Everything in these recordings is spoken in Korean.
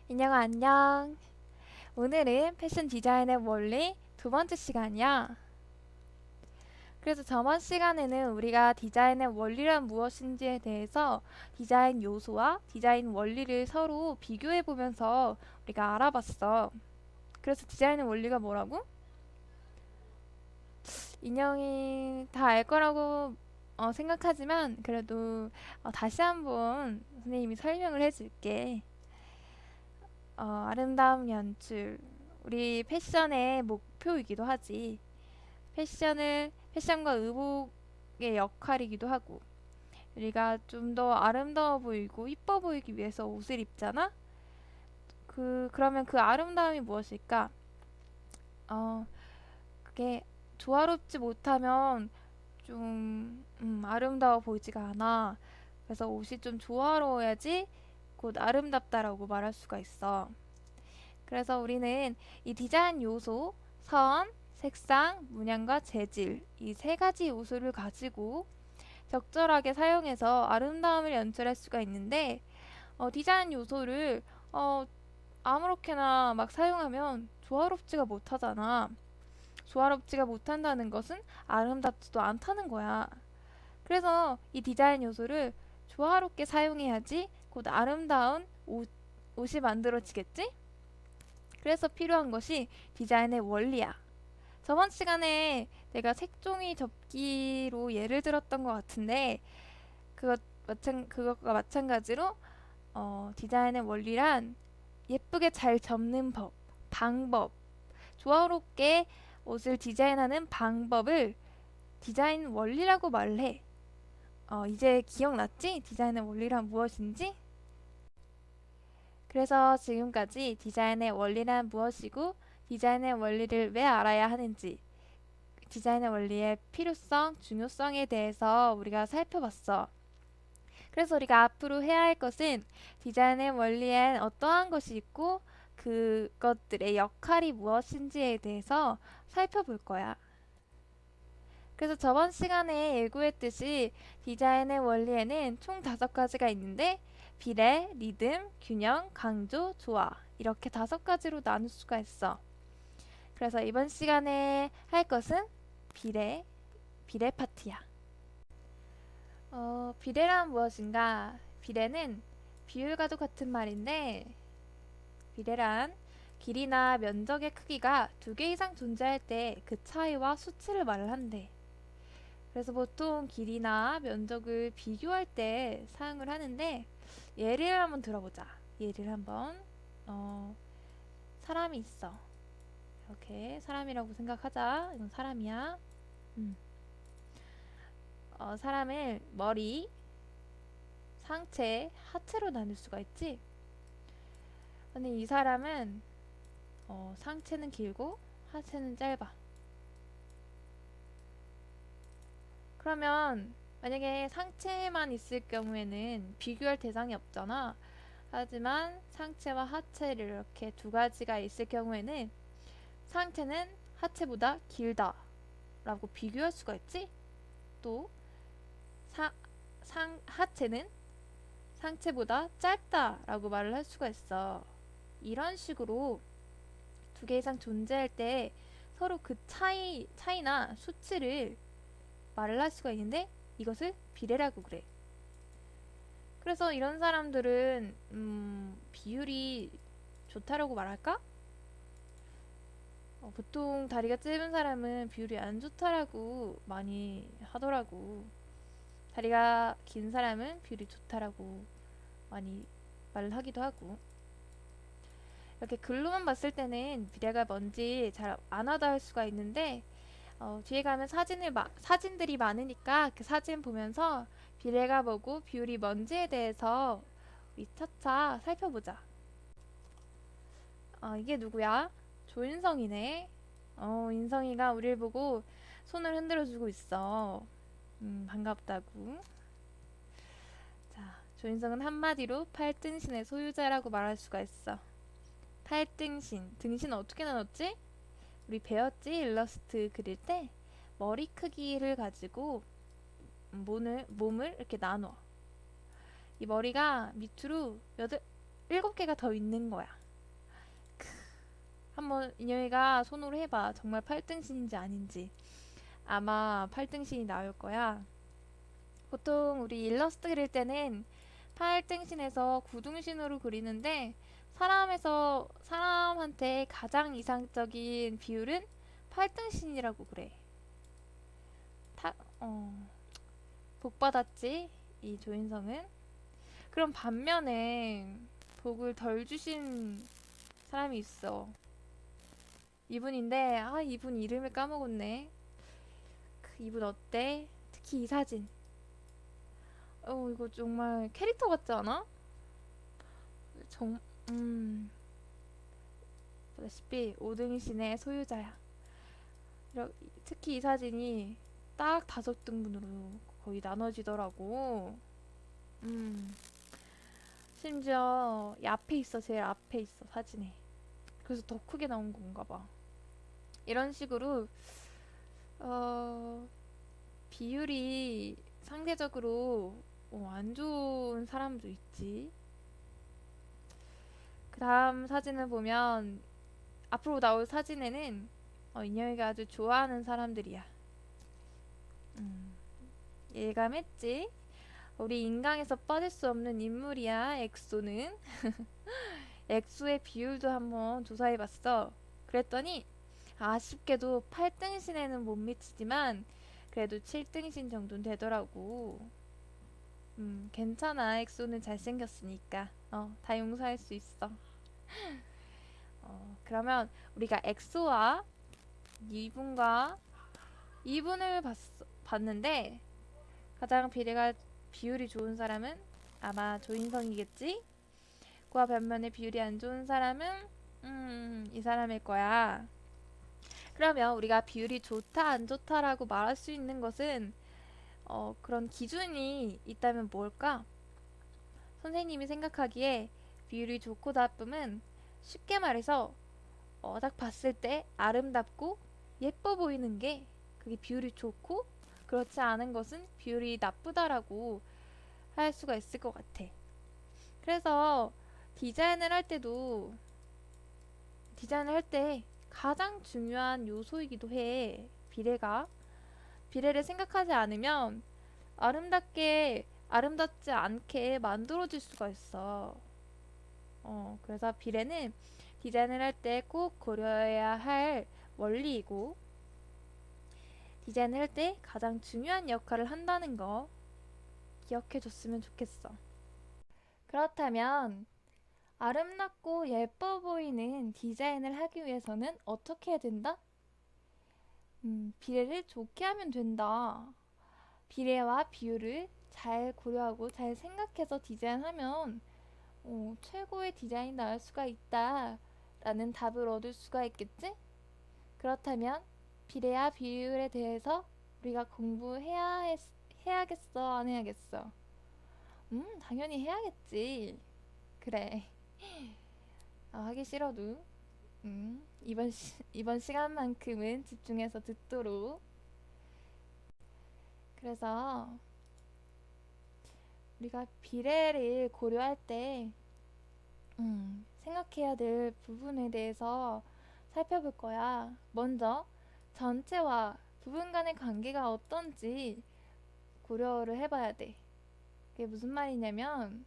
인영아, 안녕. 오늘은 패션 디자인의 원리 두 번째 시간이야. 그래서 저번 시간에는 우리가 디자인의 원리란 무엇인지에 대해서 디자인 요소와 디자인 원리를 서로 비교해 보면서 우리가 알아봤어. 그래서 디자인의 원리가 뭐라고? 인영이 다 알 거라고 생각하지만 그래도 다시 한번 선생님이 설명을 해줄게. 아름다운 연출. 우리 패션의 목표이기도 하지. 패션과 의복의 역할이기도 하고. 우리가 좀 더 아름다워 보이고 이뻐 보이기 위해서 옷을 입잖아? 그러면 그 아름다움이 무엇일까? 어, 그게 조화롭지 못하면 좀, 아름다워 보이지가 않아. 그래서 옷이 좀 조화로워야지 곧 아름답다라고 말할 수가 있어. 그래서 우리는 이 디자인 요소, 선, 색상, 문양과 재질 이 세 가지 요소를 가지고 적절하게 사용해서 아름다움을 연출할 수가 있는데 디자인 요소를 어, 아무렇게나 막 사용하면 조화롭지가 못하잖아. 조화롭지가 못한다는 것은 아름답지도 않다는 거야. 그래서 이 디자인 요소를 조화롭게 사용해야지 곧 아름다운 옷이 만들어지겠지? 그래서 필요한 것이 디자인의 원리야. 저번 시간에 내가 색종이 접기로 예를 들었던 것 같은데 그것과 마찬가지로 디자인의 원리란 예쁘게 잘 접는 방법, 조화롭게 옷을 디자인하는 방법을 디자인 원리라고 말을 해. 이제 기억났지? 디자인의 원리란 무엇인지? 그래서 지금까지 디자인의 원리란 무엇이고 디자인의 원리를 왜 알아야 하는지 디자인의 원리의 필요성, 중요성에 대해서 우리가 살펴봤어. 그래서 우리가 앞으로 해야 할 것은 디자인의 원리엔 어떠한 것이 있고 그것들의 역할이 무엇인지에 대해서 살펴볼 거야. 그래서 저번 시간에 예고했듯이 디자인의 원리에는 총 5가지가 있는데 비례, 리듬, 균형, 강조, 조화 이렇게 5가지로 나눌 수가 있어. 그래서 이번 시간에 할 것은 비례 파트야. 비례란 무엇인가? 비례는 비율과도 같은 말인데 비례란 길이나 면적의 크기가 2개 이상 존재할 때 그 차이와 수치를 말을 한대. 그래서 보통 길이나 면적을 비교할 때 사용을 하는데 예를 한번 들어보자. 예를 한번 사람이 있어. 이렇게 사람이라고 생각하자. 이건 사람이야. 음. 사람을 머리, 상체, 하체로 나눌 수가 있지. 근데 이 사람은 상체는 길고 하체는 짧아. 그러면 만약에 상체만 있을 경우에는 비교할 대상이 없잖아. 하지만 상체와 하체를 이렇게 2가지가 있을 경우에는 상체는 하체보다 길다 라고 비교할 수가 있지. 또 하체는 상체보다 짧다 라고 말을 할 수가 있어. 이런 식으로 2개 이상 존재할 때 서로 그 차이나 수치를 말을 할 수가 있는데 이것을 비례라고 그래. 그래서 이런 사람들은 비율이 좋다라고 말할까? 보통 다리가 짧은 사람은 비율이 안 좋다라고 많이 하더라고. 다리가 긴 사람은 비율이 좋다라고 많이 말을 하기도 하고. 이렇게 글로만 봤을 때는 비례가 뭔지 잘 안 와닿을 수가 있는데 뒤에 가면 사진들이 많으니까 그 사진 보면서 비례가 뭐고 비율이 뭔지에 대해서 우리 차차 살펴보자. 이게 누구야? 조인성이네. 인성이가 우릴 보고 손을 흔들어주고 있어. 반갑다고. 자, 조인성은 한마디로 팔등신의 소유자라고 말할 수가 있어. 팔등신. 등신은 어떻게 나눴지? 우리 배웠지? 일러스트 그릴 때 머리 크기를 가지고 몸을 이렇게 나눠. 이 머리가 밑으로 7개가 더 있는 거야. 한번 인형이가 손으로 해봐. 정말 8등신인지 아닌지. 아마 8등신이 나올 거야. 보통 우리 일러스트 그릴 때는 8등신에서 9등신으로 그리는데 사람한테 가장 이상적인 비율은 8등신이라고 그래. 타, 어, 복 받았지? 이 조인성은. 그럼 반면에 복을 덜 주신 사람이 있어. 이분인데, 이분 이름을 까먹었네. 이분 어때? 특히 이 사진. 이거 정말 캐릭터 같지 않아? 정, 음, 보다시피 5등신의 소유자야. 특히 이 사진이 딱 5등분으로 거의 나눠지더라고. 음, 심지어 이 앞에 있어, 제일 앞에 있어, 사진에. 그래서 더 크게 나온 건가 봐. 이런 식으로, 어, 비율이 상대적으로 안 좋은 사람도 있지. 그 다음 사진을 보면 앞으로 나올 사진에는 인형이가 아주 좋아하는 사람들이야. 음, 예감했지? 우리 인강에서 빠질 수 없는 인물이야, 엑소는. 엑소의 비율도 한번 조사해봤어. 그랬더니 아쉽게도 8등신에는 못 미치지만 그래도 7등신 정도는 되더라고. 괜찮아. 엑소는 잘생겼으니까. 다 용서할 수 있어. 그러면 우리가 엑소와 이분과 이분을 봤는데 가장 비율이 좋은 사람은 아마 조인성이겠지? 그와 반면에 비율이 안 좋은 사람은 이 사람일 거야. 그러면 우리가 비율이 좋다 안 좋다라고 말할 수 있는 것은 그런 기준이 있다면 뭘까? 선생님이 생각하기에 비율이 좋고 나쁨은 쉽게 말해서 딱 봤을 때 아름답고 예뻐 보이는 게 그게 비율이 좋고 그렇지 않은 것은 비율이 나쁘다라고 할 수가 있을 것 같아. 그래서 디자인을 할 때도 디자인을 할 때 가장 중요한 요소이기도 해. 비례를 생각하지 않으면 아름답지 않게 만들어질 수가 있어. 그래서 비례는 디자인을 할 때 꼭 고려해야 할 원리이고 디자인을 할 때 가장 중요한 역할을 한다는 거 기억해 줬으면 좋겠어. 그렇다면 아름답고 예뻐 보이는 디자인을 하기 위해서는 어떻게 해야 된다? 비례를 좋게 하면 된다. 비례와 비율을 잘 고려하고 잘 생각해서 디자인하면 최고의 디자인이 나올 수가 있다 라는 답을 얻을 수가 있겠지? 그렇다면 비례와 비율에 대해서 우리가 해야겠어 안 해야겠어? 당연히 해야겠지. 그래. 하기 싫어도 이번 시간만큼은 집중해서 듣도록. 그래서 우리가 비례를 고려할 때 생각해야 될 부분에 대해서 살펴볼 거야. 먼저 전체와 부분 간의 관계가 어떤지 고려를 해봐야 돼. 그게 무슨 말이냐면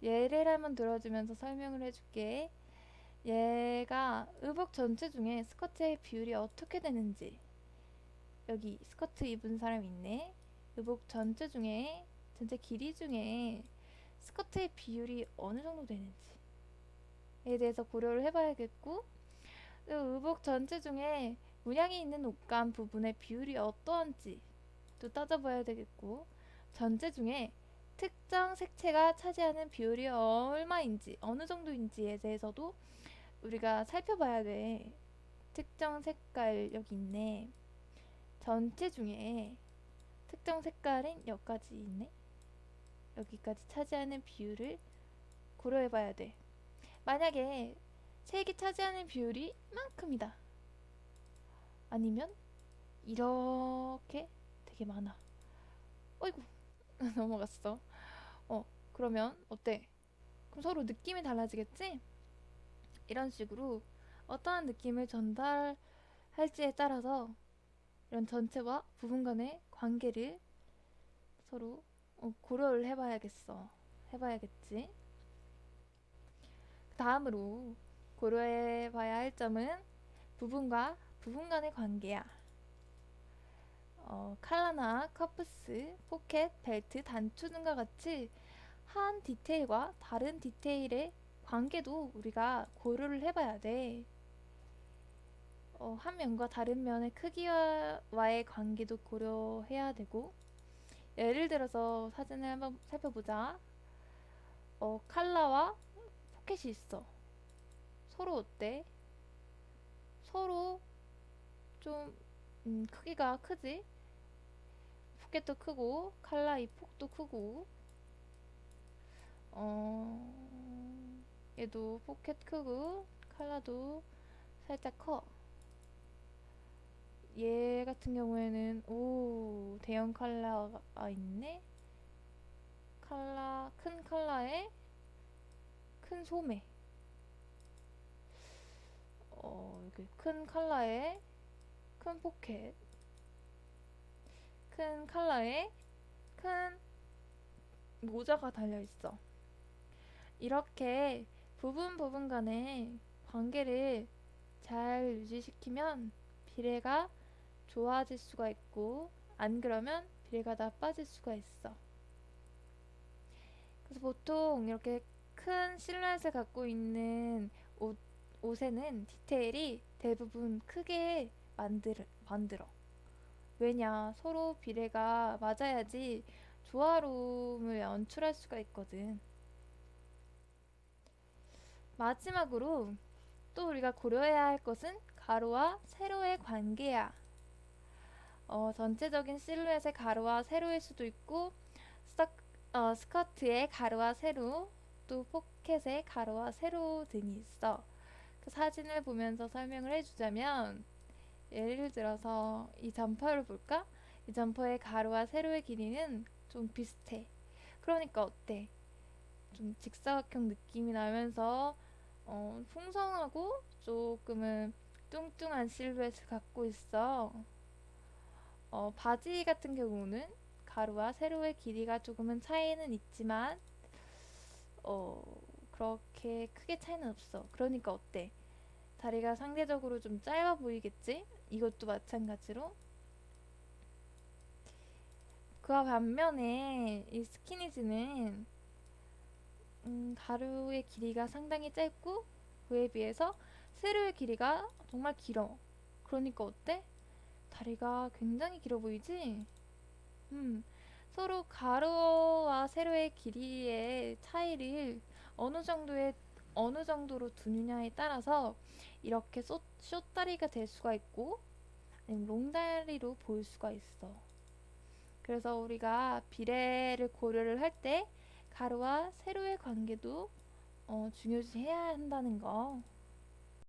예를 한번 들어주면서 설명을 해줄게. 얘가 의복 전체 중에 스커트의 비율이 어떻게 되는지. 여기 스커트 입은 사람 있네. 의복 전체 길이 중에 스커트의 비율이 어느 정도 되는지에 대해서 고려를 해봐야겠고, 의복 전체 중에 문양이 있는 옷감 부분의 비율이 어떠한지 또 따져봐야 되겠고, 전체 중에 특정 색채가 차지하는 비율이 얼마인지 어느 정도인지에 대해서도 우리가 살펴봐야 돼. 특정 색깔 여기 있네. 전체 중에 특정 색깔인 여기까지 있네. 여기까지 차지하는 비율을 고려해봐야 돼. 만약에 색이 차지하는 비율이 이만큼이다. 아니면 이렇게 되게 많아. 어이구 넘어갔어. 그러면 어때? 그럼 서로 느낌이 달라지겠지? 이런 식으로 어떠한 느낌을 전달할지에 따라서 이런 전체와 부분 간의 관계를 서로 고려를 해봐야겠지. 다음으로 고려해봐야 할 점은 부분과 부분 간의 관계야. 칼라나 커프스, 포켓, 벨트, 단추 등과 같이 한 디테일과 다른 디테일의 관계도 우리가 고려를 해봐야 돼. 한 면과 다른 면의 크기와의 관계도 고려해야 되고, 예를 들어서 사진을 한번 살펴보자. 칼라와 포켓이 있어. 서로 어때? 서로 좀 크기가 크지? 포켓도 크고 칼라 이 폭도 크고 얘도 포켓 크고 칼라도 살짝 커. 얘 같은 경우에는 대형 칼라가 있네. 큰 칼라에 큰 소매. 이렇게 큰 칼라에 큰 포켓, 큰 칼라에 큰 모자가 달려있어. 이렇게 부분 간의 관계를 잘 유지시키면 비례가 좋아질 수가 있고, 안 그러면 비례가 나빠질 수가 있어. 그래서 보통 이렇게 큰 실루엣을 갖고 있는 옷에는 디테일이 대부분 크게 만들어. 왜냐, 서로 비례가 맞아야지 조화로움을 연출할 수가 있거든. 마지막으로 또 우리가 고려해야 할 것은 가로와 세로의 관계야. 전체적인 실루엣의 가로와 세로일 수도 있고, 스커트의 가로와 세로, 또 포켓의 가로와 세로 등이 있어. 그 사진을 보면서 설명을 해주자면, 예를 들어서 이 점퍼를 볼까? 이 점퍼의 가로와 세로의 길이는 좀 비슷해. 그러니까 어때? 좀 직사각형 느낌이 나면서 풍성하고 조금은 뚱뚱한 실루엣을 갖고 있어. 바지 같은 경우는 가로와 세로의 길이가 조금은 차이는 있지만 그렇게 크게 차이는 없어. 그러니까 어때? 다리가 상대적으로 좀 짧아 보이겠지? 이것도 마찬가지로. 그와 반면에 이 스키니지는 가루의 길이가 상당히 짧고 그에 비해서 세로의 길이가 정말 길어. 그러니까 어때? 다리가 굉장히 길어 보이지? 서로 가로와 세로의 길이의 차이를 어느 정도로 두느냐에 따라서 이렇게 숏다리가 될 수가 있고 아니면 롱다리로 보일 수가 있어. 그래서 우리가 비례를 고려를 할 때 가로와 세로의 관계도 중요시해야 한다는 거